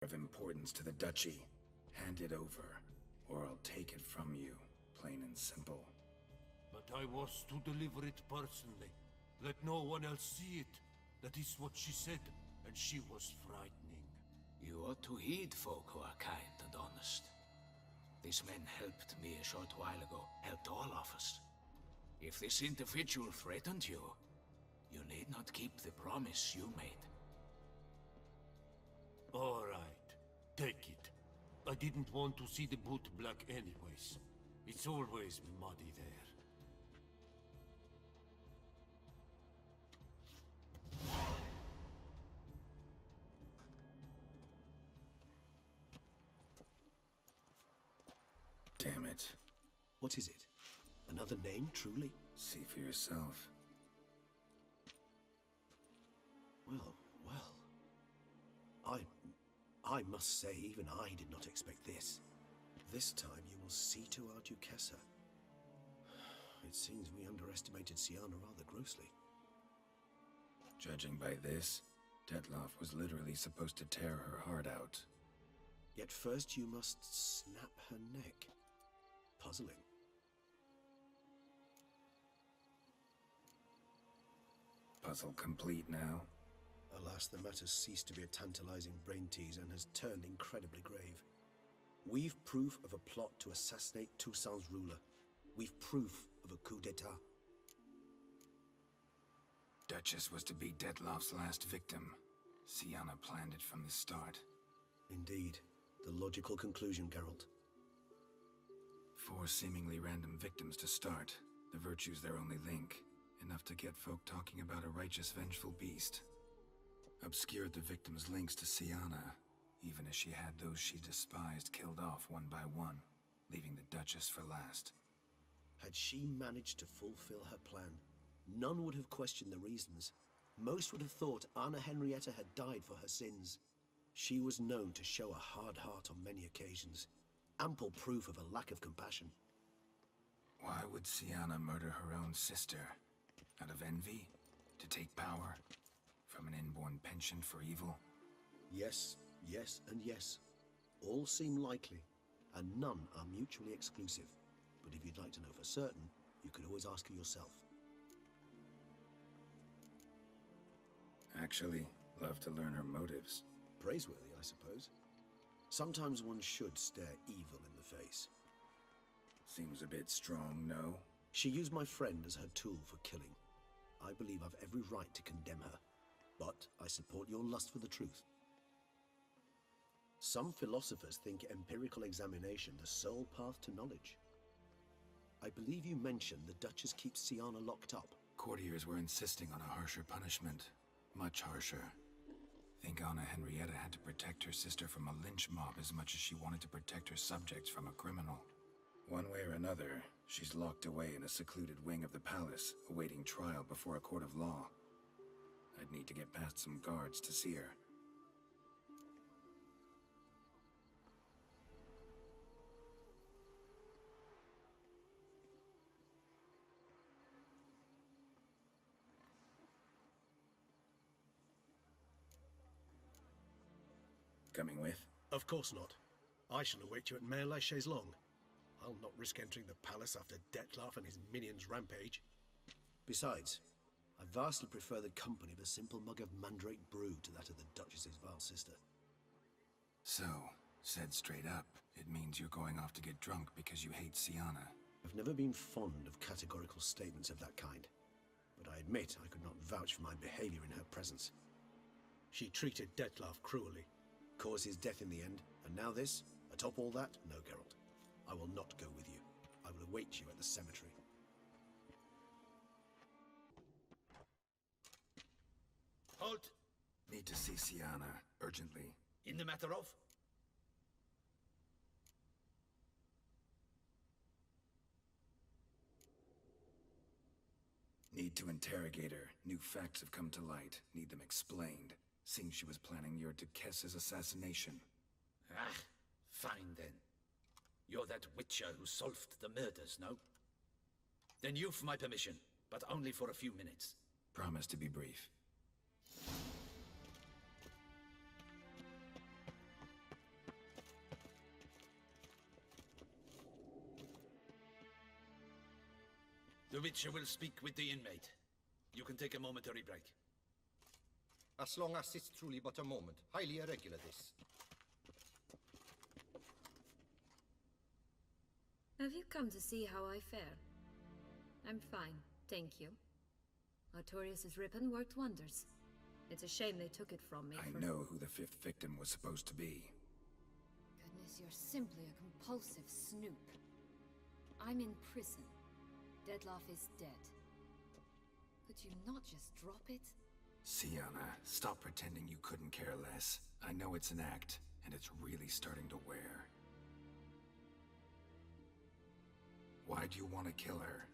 Of importance to the duchy. Hand it over, or I'll take it from you, plain and simple. But I was to deliver it personally. Let no one else see it. That is what she said, and she was frightening. You ought to heed folk who are kind and honest. These men helped me a short while ago, helped all of us. If this individual threatened you, you need not keep the promise you made. All right, take it. I didn't want to see the boot black anyways. It's always muddy there. Damn it. What is it? Another name, truly? See for yourself. Well, well. I must say, even I did not expect this. This time you will see to our Duquesa. It seems we underestimated Syanna rather grossly. Judging by this, Dettlaff was literally supposed to tear her heart out. Yet first you must snap her neck. Puzzling. Puzzle complete now. Alas, the matter's ceased to be a tantalizing brain teaser and has turned incredibly grave. We've proof of a plot to assassinate Toussaint's ruler. We've proof of a coup d'etat. Duchess was to be Dettlaff's last victim. Syanna planned it from the start. Indeed. The logical conclusion, Geralt. 4 seemingly random victims to start. The virtue's their only link. Enough to get folk talking about a righteous, vengeful beast. Obscured the victims' links to Syanna, even as she had those she despised killed off one by one, leaving the Duchess for last. Had she managed to fulfill her plan, none would have questioned the reasons. Most would have thought Anna Henrietta had died for her sins. She was known to show a hard heart on many occasions. Ample proof of a lack of compassion. Why would Syanna murder her own sister? Out of envy? To take power? From an inborn penchant for evil? Yes, yes, and yes. All seem likely, and none are mutually exclusive. But if you'd like to know for certain, you could always ask her yourself. Actually, love to learn her motives. Praiseworthy, I suppose. Sometimes one should stare evil in the face. Seems a bit strong, no? She used my friend as her tool for killing. I believe I've every right to condemn her, but I support your lust for the truth. Some philosophers think empirical examination the sole path to knowledge. I believe you mentioned the Duchess keeps Syanna locked up. Courtiers were insisting on a harsher punishment. Much harsher. Think Anna Henrietta had to protect her sister from a lynch mob as much as she wanted to protect her subjects from a criminal. One way or another, she's locked away in a secluded wing of the palace, awaiting trial before a court of law. I'd need to get past some guards to see her. Coming with? Of course not. I shall await you at Mare la Chaise-Longue. I'll not risk entering the palace after Dettlaff and his minions rampage. Besides, I vastly prefer the company of a simple mug of mandrake brew to that of the Duchess's vile sister. So, said straight up, it means you're going off to get drunk because you hate Syanna. I've never been fond of categorical statements of that kind, but I admit I could not vouch for my behavior in her presence. She treated Dettlaff cruelly, caused his death in the end, and now this? Atop all that? No, Geralt. I will not go with you. I will await you at the cemetery. Halt! Need to see Syanna, urgently. In the matter of? Need to interrogate her. New facts have come to light. Need them explained. Seems she was planning your Duquessa's assassination. Ah, fine then. You're that witcher who solved the murders, no? Then you've my permission, but only for a few minutes. Promise to be brief. The Witcher will speak with the inmate. You can take a momentary break. As long as it's truly but a moment. Highly irregular, this. Have you come to see how I fare? I'm fine, thank you. Artorius' ribbon worked wonders. It's a shame they took it from me. I know who the fifth victim was supposed to be. Goodness, you're simply a compulsive snoop. I'm in prison. Dettlaff is dead. Could you not just drop it? Syanna, stop pretending you couldn't care less. I know it's an act, and it's really starting to wear. Why do you want to kill her?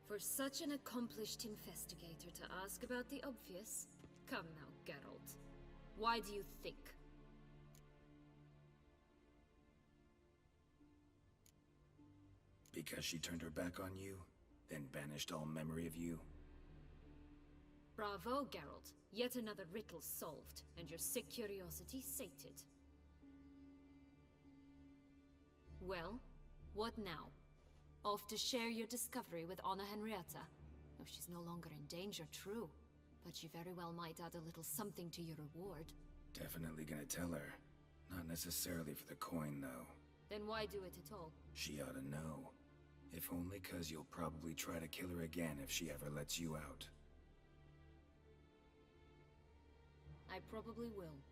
For such an accomplished investigator to ask about the obvious? Come now, Geralt. Why do you think? Because she turned her back on you, then banished all memory of you? Bravo, Geralt. Yet another riddle solved, and your sick curiosity sated. Well, what now? Off to share your discovery with Anna Henrietta? Oh, she's no longer in danger, true. But she very well might add a little something to your reward. Definitely gonna tell her. Not necessarily for the coin, though. Then why do it at all? She ought to know. If only 'cause you'll probably try to kill her again if she ever lets you out. I probably will.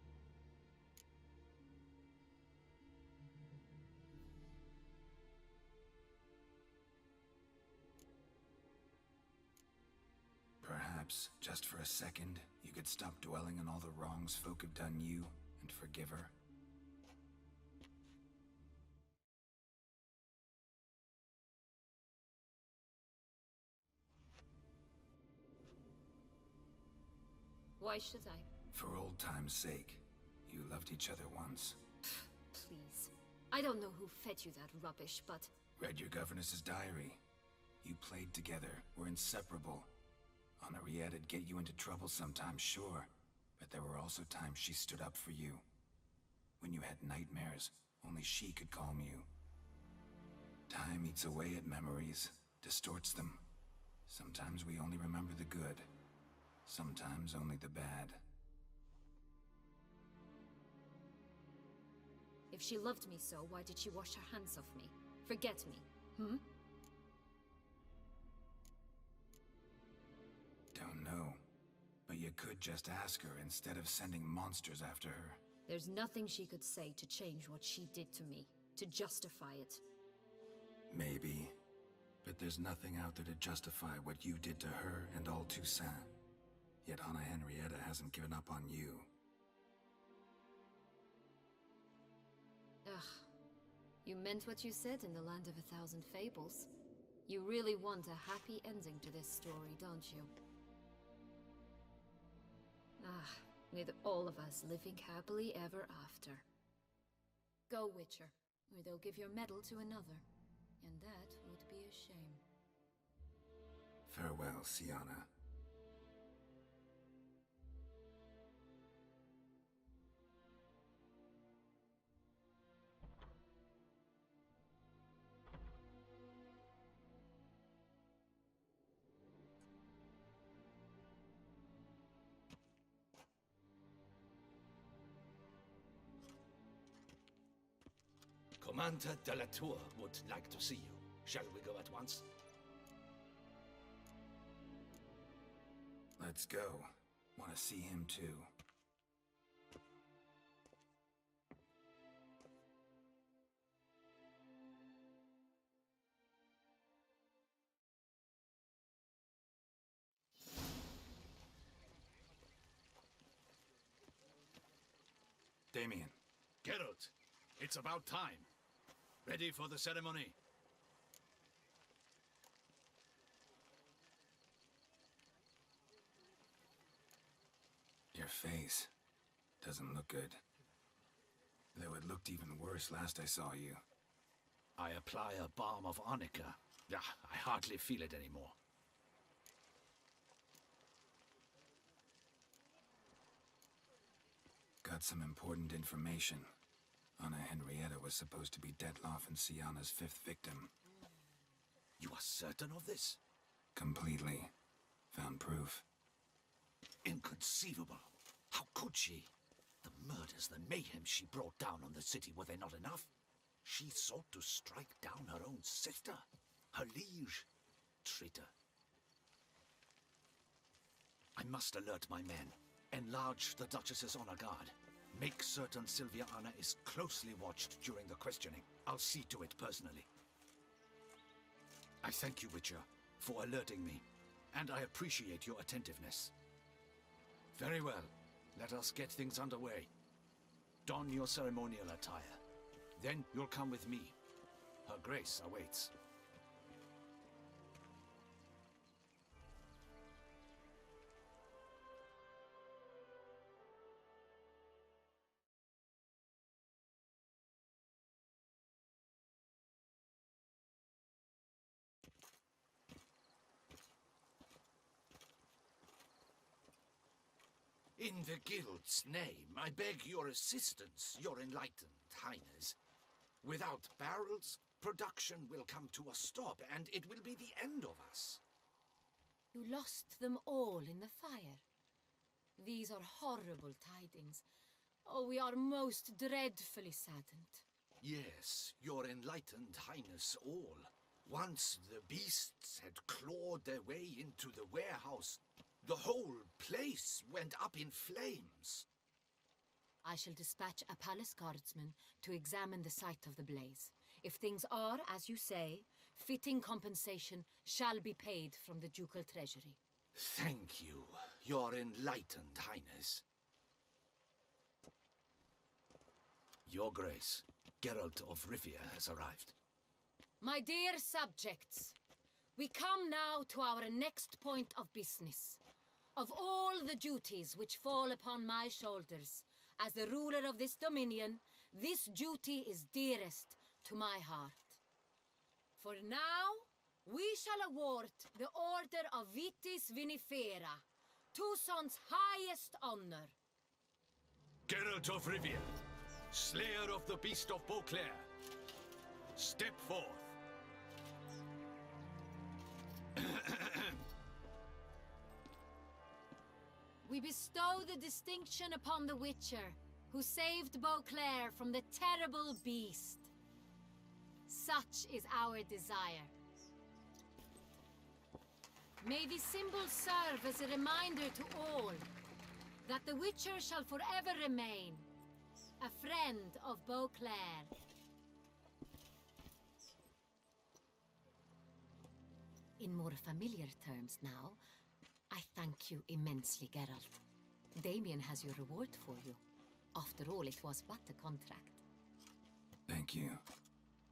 Perhaps, just for a second, you could stop dwelling on all the wrongs folk have done you and forgive her. Why should I? For old time's sake. You loved each other once. Please. I don't know who fed you that rubbish, but... Read your governess's diary. You played together, were inseparable. Henriette'd get you into trouble sometimes, sure. But there were also times she stood up for you. When you had nightmares, only she could calm you. Time eats away at memories, distorts them. Sometimes we only remember the good. Sometimes only the bad. If she loved me so, why did she wash her hands off me? Forget me, hmm? Don't know. But you could just ask her instead of sending monsters after her. There's nothing she could say to change what she did to me, to justify it. Maybe. But there's nothing out there to justify what you did to her and all Toussaint. Yet Anna Henrietta hasn't given up on you. Ugh. You meant what you said in the Land of a Thousand Fables. You really want a happy ending to this story, don't you? Ah, with all of us living happily ever after. Go, Witcher, or they'll give your medal to another. And that would be a shame. Farewell, Syanna. Commander de la Tour would like to see you. Shall we go at once? Let's go. Want to see him too. Damien. Geralt, it's about time. Ready for the ceremony? Your face doesn't look good. Though it looked even worse last I saw you. I apply a balm of arnica. I hardly feel it anymore. Got some important information. Anna Henrietta was supposed to be Dettlaff and Syanna's fifth victim. You are certain of this? Completely. Found proof. Inconceivable. How could she? The murders, the mayhem she brought down on the city, were they not enough? She sought to strike down her own sister, her liege. Traitor. I must alert my men. Enlarge the Duchess's honor guard. Make certain Silviana is closely watched during the questioning. I'll see to it personally. I thank you, Witcher, for alerting me, and I appreciate your attentiveness. Very well. Let us get things underway. Don your ceremonial attire. Then you'll come with me. Her Grace awaits. In the Guild's name, I beg your assistance, your enlightened highness. Without barrels, production will come to a stop, and it will be the end of us. You lost them all in the fire. These are horrible tidings. Oh, we are most dreadfully saddened. Yes, your enlightened highness all. Once the beasts had clawed their way into the warehouse, the whole place went up in flames. I shall dispatch a palace guardsman to examine the site of the blaze. If things are, as you say, fitting compensation shall be paid from the ducal treasury. Thank you, your enlightened highness. Your Grace, Geralt of Rivia has arrived. My dear subjects, we come now to our next point of business. Of all the duties which fall upon my shoulders, as the ruler of this dominion, this duty is dearest to my heart. For now, we shall award the Order of Vitis Vinifera, Toussaint's highest honor. Geralt of Rivia, Slayer of the Beast of Beauclair, step forth. We bestow the distinction upon the Witcher, who saved Beauclair from the terrible beast. Such is our desire. May the symbol serve as a reminder to all that the Witcher shall forever remain a friend of Beauclair. In more familiar terms now, I thank you immensely, Geralt. Damien has your reward for you. After all, it was but a contract. Thank you.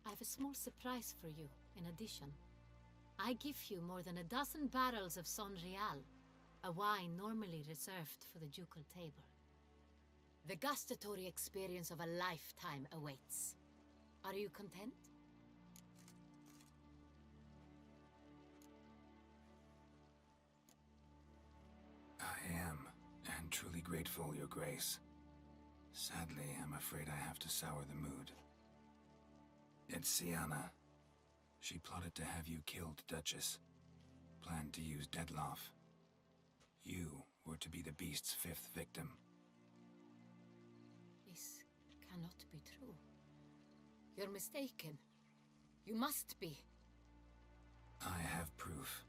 I have a small surprise for you, in addition. I give you more than a dozen barrels of Sonreal, a wine normally reserved for the ducal table. The gustatory experience of a lifetime awaits. Are you content? I am, and truly grateful, Your Grace. Sadly, I'm afraid I have to sour the mood. It's Syanna. She plotted to have you killed, Duchess. Planned to use Dettlaff. You were to be the beast's fifth victim. This cannot be true. You're mistaken. You must be. I have proof.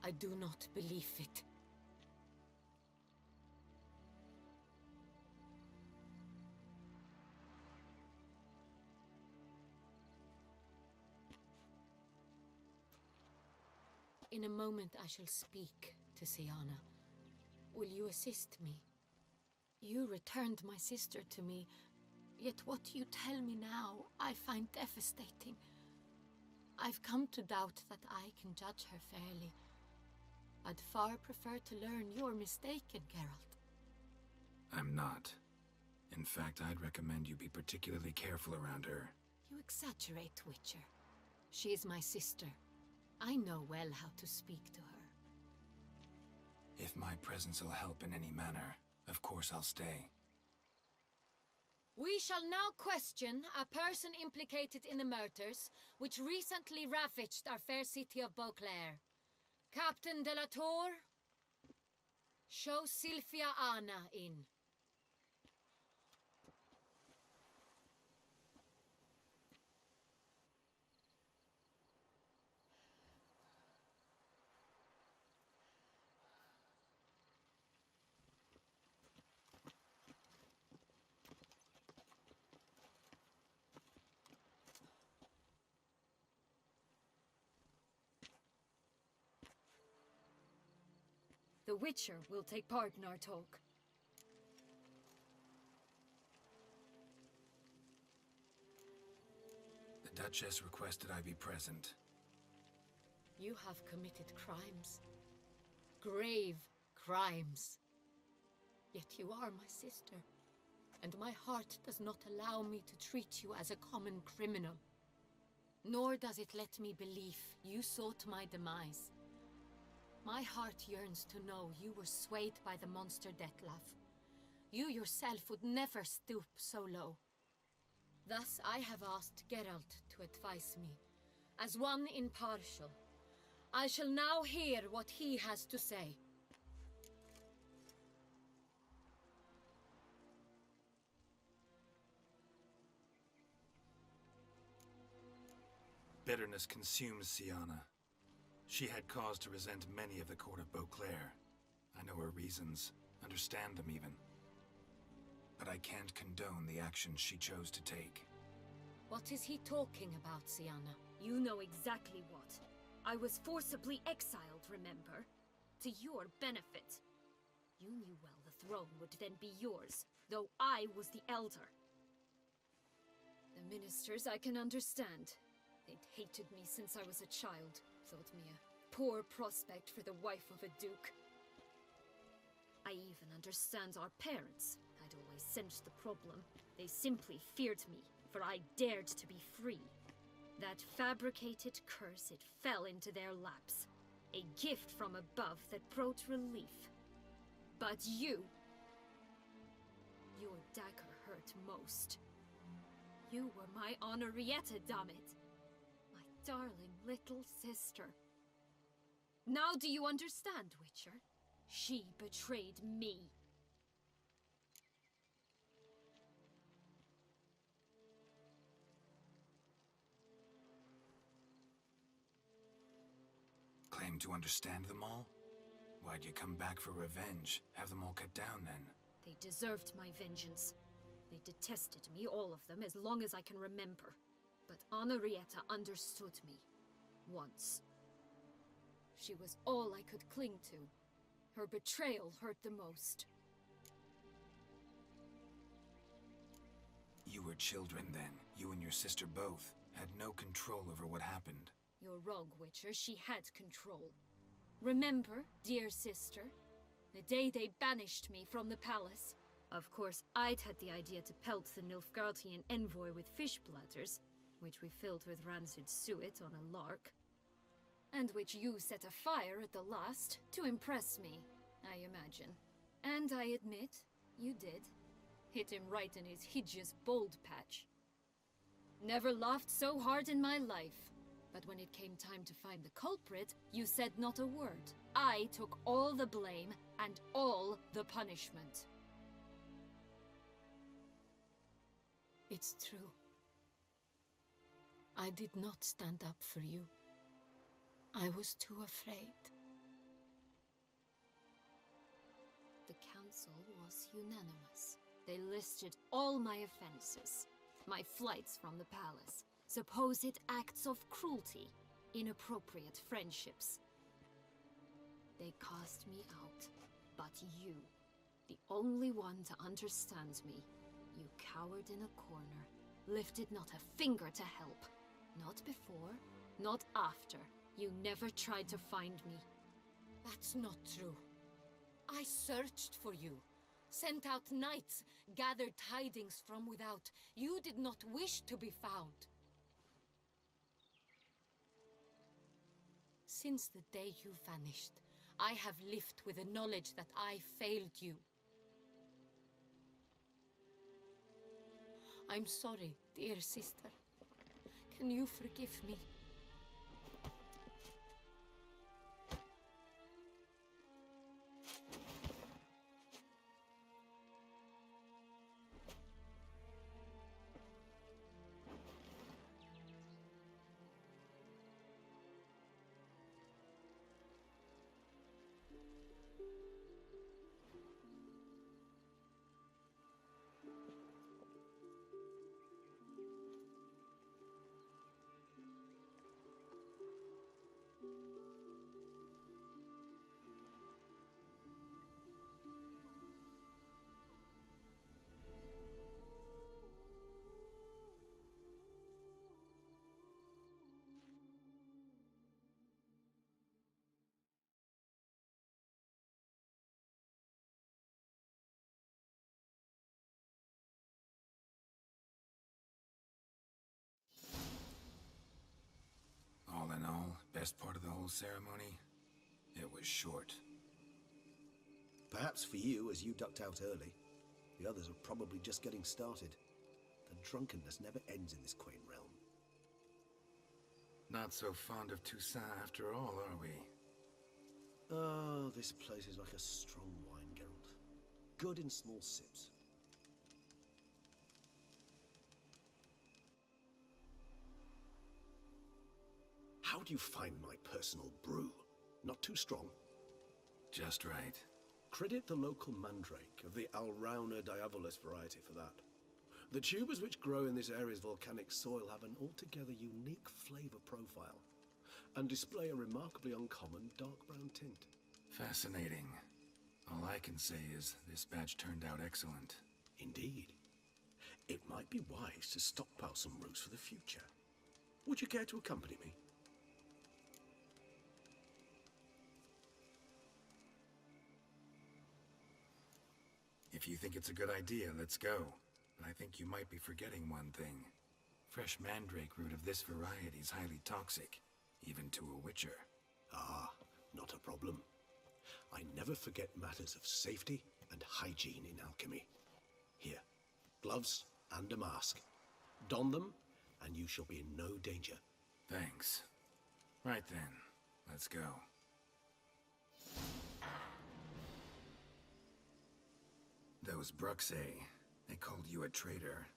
I do not believe it. In a moment I shall speak to Syanna. Will you assist me? You returned my sister to me, yet what you tell me now I find devastating. I've come to doubt that I can judge her fairly. I'd far prefer to learn you're mistaken, Geralt. I'm not. In fact, I'd recommend you be particularly careful around her. You exaggerate, Witcher. She is my sister. I know well how to speak to her. If my presence will help in any manner, of course I'll stay. We shall now question a person implicated in the murders which recently ravaged our fair city of Beauclair. Captain de la Tour, show Sylvia Anna in. The Witcher will take part in our talk. The Duchess requested I be present. You have committed crimes. Grave crimes. Yet you are my sister, and my heart does not allow me to treat you as a common criminal. Nor does it let me believe you sought my demise. My heart yearns to know you were swayed by the monster Dettlaff. You yourself would never stoop so low. Thus I have asked Geralt to advise me, as one impartial. I shall now hear what he has to say. Bitterness consumes Syanna. She had cause to resent many of the court of Beauclair. I know her reasons, understand them even. But I can't condone the actions she chose to take. What is he talking about, Syanna? You know exactly what. I was forcibly exiled, remember? To your benefit. You knew well the throne would then be yours, though I was the elder. The ministers I can understand. They'd hated me since I was a child. Thought me a poor prospect for the wife of a duke. I even understand our parents. I'd always sensed the problem. They simply feared me, for I dared to be free. That fabricated curse, it fell into their laps. A gift from above that brought relief. But you... Your dagger hurt most. You were my Henrietta, dammit. My darling little sister. Now do you understand, Witcher? She betrayed me. Claim to understand them all? Why'd you come back for revenge? Have them all cut down then? They deserved my vengeance. They detested me, all of them, as long as I can remember. But Henrietta understood me. Once. She was all I could cling to. Her betrayal hurt the most. You were children then. You and your sister both had no control over what happened. You're wrong, Witcher. She had control. Remember, dear sister, the day they banished me from the palace? Of course, I'd had the idea to pelt the Nilfgaardian envoy with fish bladders, which we filled with rancid suet on a lark. And which you set afire at the last, to impress me, I imagine. And I admit, you did. Hit him right in his hideous bald patch. Never laughed so hard in my life. But when it came time to find the culprit, you said not a word. I took all the blame and all the punishment. It's true. I did not stand up for you. I was too afraid. The council was unanimous. They listed all my offenses. My flights from the palace. Supposed acts of cruelty. Inappropriate friendships. They cast me out. But you, the only one to understand me, you cowered in a corner, lifted not a finger to help. Not before, not after. You never tried to find me. That's not true. I searched for you. Sent out knights, gathered tidings from without. You did not wish to be found. since the day you vanished, I have lived with the knowledge that I failed you. I'm sorry, dear sister. Can you forgive me? All in all, best part of the whole ceremony? It was short. Perhaps for you, as you ducked out early. The others are probably just getting started. The drunkenness never ends in this quaint realm. Not so fond of Toussaint after all, are we? Oh, this place is like a strong wine, Geralt. Good in small sips. How do you find my personal brew? Not too strong? Just right. Credit the local mandrake of the Alrauna diabolus variety for that. The tubers which grow in this area's volcanic soil have an altogether unique flavor profile and display a remarkably uncommon dark brown tint. Fascinating. All I can say is this batch turned out excellent. Indeed. It might be wise to stockpile some roots for the future. Would you care to accompany me? If you think it's a good idea, let's go. But I think you might be forgetting one thing. Fresh mandrake root of this variety is highly toxic, even to a witcher. Ah, not a problem. I never forget matters of safety and hygiene in alchemy. Here, gloves and a mask. Don them, and you shall be in no danger. Thanks. Right then, let's go. Those Bruxae, they called you a traitor.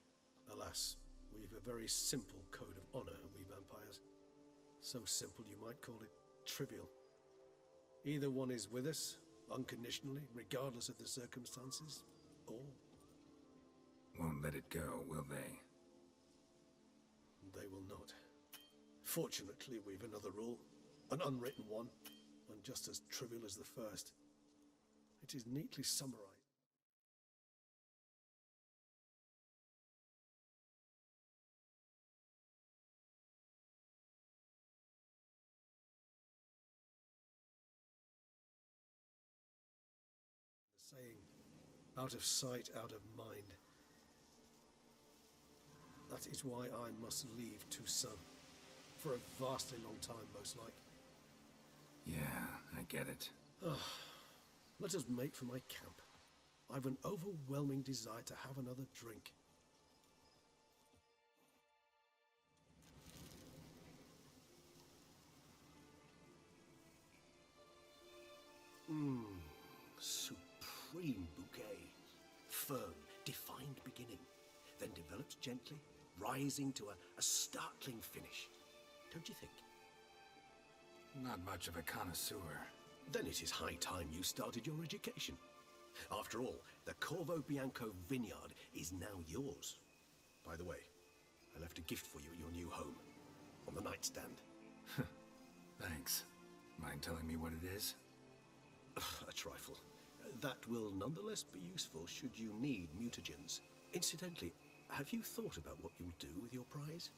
Alas, we've a very simple code of honor, we vampires. So simple you might call it trivial. Either one is with us, unconditionally, regardless of the circumstances, or... Won't let it go, will they? They will not. Fortunately, we've another rule, an unwritten one, and just as trivial as the first. It is neatly summarized. Saying, out of sight, out of mind. That is why I must leave Toussaint. For a vastly long time, most like. Yeah, I get it. Let us make for my camp. I've an overwhelming desire to have another drink. Supreme bouquet. Firm, defined beginning, then develops gently, rising to a startling finish. Don't you think? Not much of a connoisseur. Then it is high time you started your education. After all, the Corvo Bianco vineyard is now yours. By the way, I left a gift for you at your new home, on the nightstand. Thanks. Mind telling me what it is? A trifle. That will nonetheless be useful should you need mutagens. Incidentally, have you thought about what you'll do with your prize?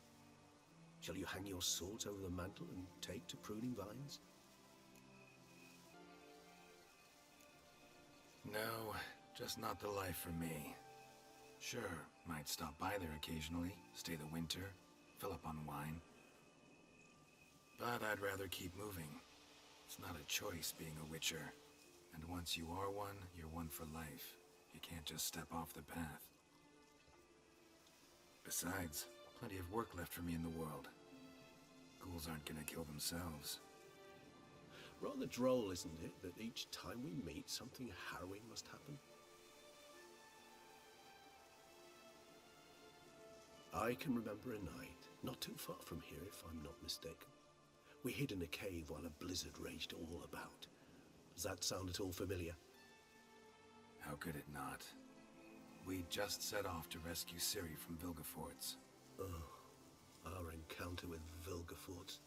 Shall you hang your swords over the mantle and take to pruning vines? No, just not the life for me. Sure, might stop by there occasionally, stay the winter, fill up on wine. But I'd rather keep moving, It's not a choice being a Witcher. And once you are one, you're one for life. You can't just step off the path. Besides, plenty of work left for me in the world. Ghouls aren't gonna kill themselves. Rather droll, isn't it, that each time we meet, something harrowing must happen? I can remember a night, not too far from here if I'm not mistaken. We hid in a cave while a blizzard raged all about. Does that sound at all familiar? How could it not? We just set off to rescue Ciri from Vilgefortz. Oh, our encounter with Vilgefortz.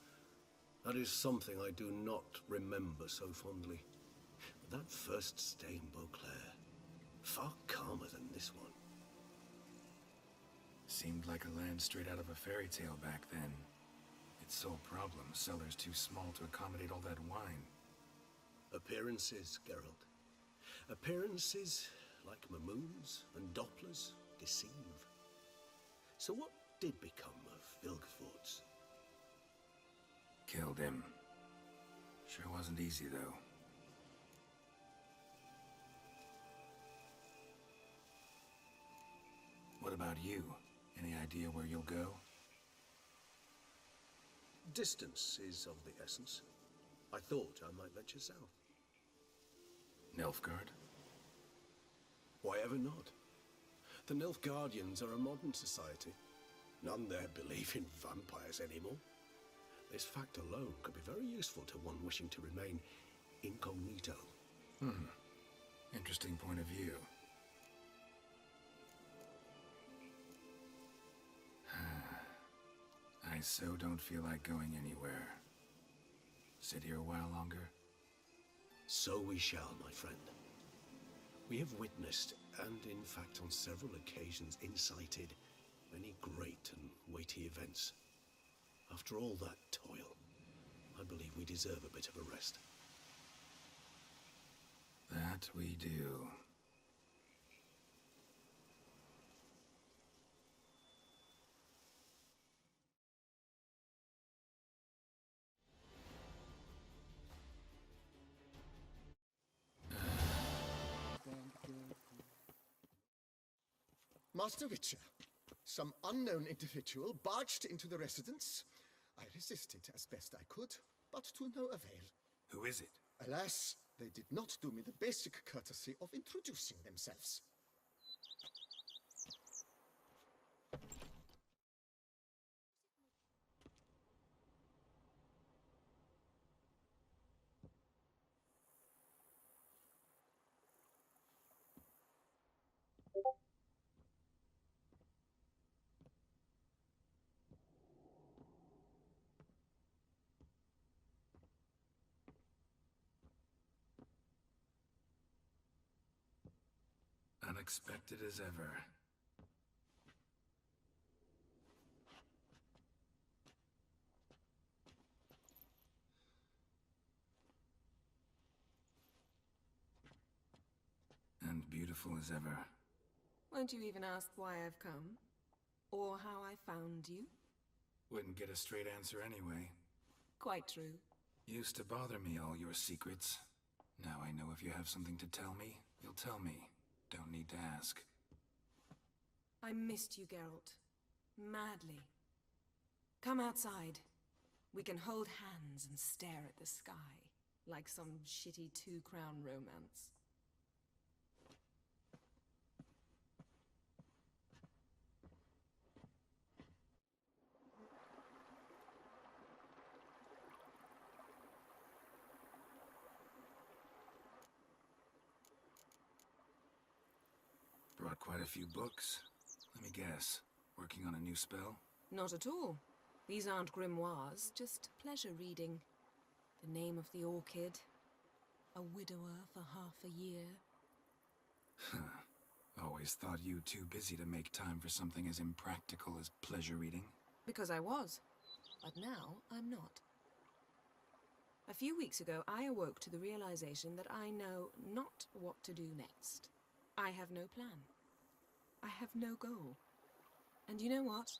That is something I do not remember so fondly. But that first stay in Beauclair, far calmer than this one. Seemed like a land straight out of a fairy tale back then. Its sole problem, cellars too small to accommodate all that wine. Appearances, Geralt. Appearances, like Mamoons and Dopplers, deceive. So what did become of Vilgefortz? Killed him. Sure wasn't easy, though. What about you? Any idea where you'll go? Distance is of the essence. I thought I might venture south. Nilfgaard? Why ever not? The Nilfgaardians are a modern society. None there believe in vampires anymore. This fact alone could be very useful to one wishing to remain incognito. Interesting point of view. I so don't feel like going anywhere. Sit here a while longer? So we shall, my friend. We have witnessed, and in fact on several occasions incited, many great and weighty events. After all that toil, I believe we deserve a bit of a rest. That we do. Master Witcher, some unknown individual barged into the residence. I resisted as best I could, but to no avail. Who is it? Alas, they did not do me the basic courtesy of introducing themselves. Unexpected as ever. And beautiful as ever. Won't you even ask why I've come? Or how I found you? Wouldn't get a straight answer anyway. Quite true. Used to bother me, all your secrets. Now I know if you have something to tell me, you'll tell me. Don't need to ask. I missed you, Geralt. Madly. Come outside. We can hold hands and stare at the sky, like some shitty two-crown romance. Brought quite a few books. Let me guess. Working on a new spell? Not at all. These aren't grimoires, just pleasure reading. The name of the orchid. A widower for half a year. Always thought you too busy to make time for something as impractical as pleasure reading. Because I was. But now I'm not. A few weeks ago, I awoke to the realization that I know not what to do next. I have no plan. I have no goal. And you know what?